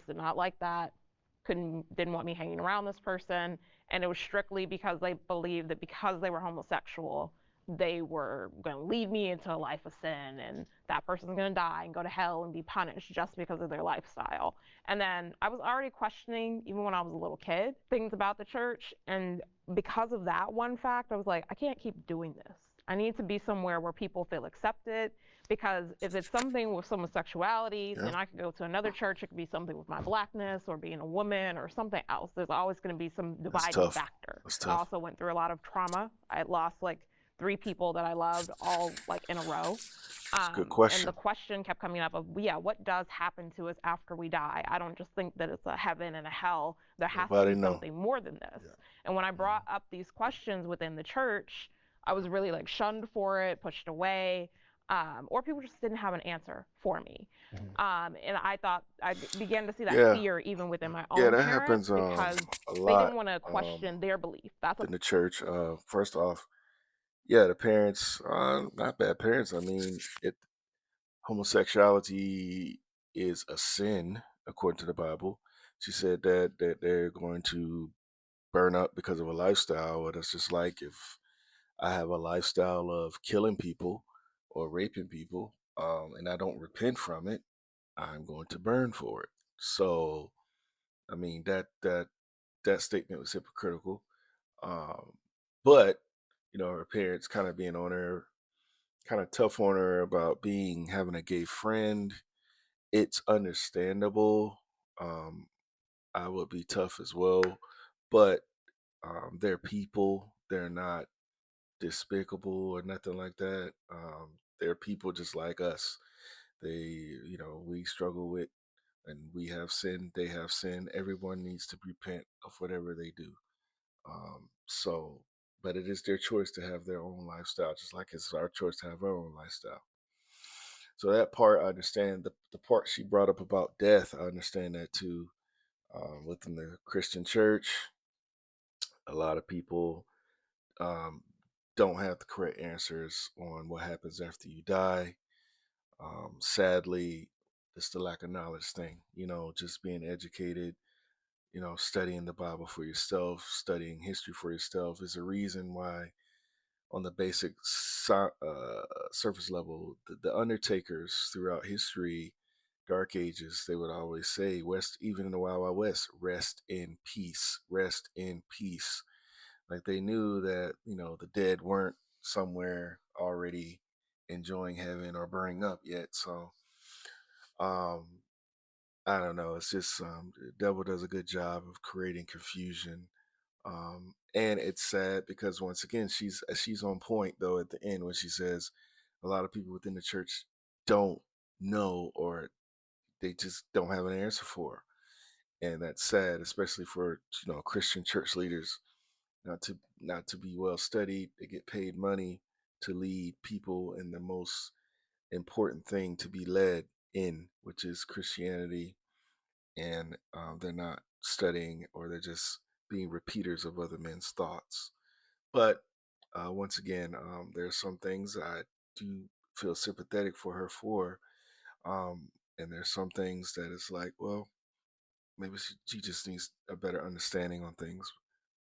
did not like that, didn't want me hanging around this person, and it was strictly because they believed that because they were homosexual, they were going to lead me into a life of sin, and that person's going to die and go to hell and be punished just because of their lifestyle. And then I was already questioning, even when I was a little kid, things about the church, and because of that one fact, I was like, I can't keep doing this. I need to be somewhere where people feel accepted, because if it's something with homosexuality, Yeah, then I could go to another church. It could be something with my blackness or being a woman or something else. There's always going to be some that's dividing tough. factor. That's I tough. also went through a lot of trauma. I lost like 3 people that I loved all like in a row. It's a good And the question. question kept coming up of, yeah, what does happen to us after we die? I don't just think that it's a heaven and a hell. There has to Nobody be know. something more than this. Yeah. And when I Mhm. brought up these questions within the church, I was really like shunned for it, pushed away, or people just didn't have an answer for me. Mhm. And I thought I began to see that Yeah, fear even within my yeah, own that parents happens because a they lot didn't want to um question their belief. That's a in the church. First off, yeah, the parents, not bad parents. I mean, it homosexuality is a sin according to the Bible. She said that they're going to burn up because of a lifestyle. But it's just like if I have a lifestyle of killing people or raping people, and I don't repent from it, I'm going to burn for it. So, I mean, that statement was hypocritical. Um, but her parents kind of being on her, kind of tough on her about being having a gay friend. It's understandable. Um, I would be tough as well, but they're people. They're not despicable or nothing like that. They're people just like us. We struggle with, and we have sin. They have sin. Everyone needs to repent of whatever they do. So, but it is their choice to have their own lifestyle, just like it's our choice to have our own lifestyle. So that part I understand. The part she brought up about death, I understand that too. Within the Christian church, a lot of people um, don't have the correct answers on what happens after you die. Sadly, it's the lack of knowledge thing. Just being educated. Studying the Bible for yourself, studying history for yourself is a reason why, on the basic surface level, the undertakers throughout history, dark ages, they would always say, West, even in the Wild Wild West, rest in peace, rest in peace. Like they knew that, the dead weren't somewhere already enjoying heaven or burning up yet. So, um, I don't know. It's just the devil does a good job of creating confusion. And it's sad because once again, she's on point though at the end when she says a lot of people within the church don't know, or they just don't have an answer for her. And that's sad, especially for Christian church leaders not to be well studied. They get paid money to lead people in the most important thing to be led in, which is Christianity, and they're not studying, or they're just being repeaters of other men's thoughts. But once again, there's some things I do feel sympathetic for her for, and there's some things that it's like, well, maybe she just needs a better understanding on things.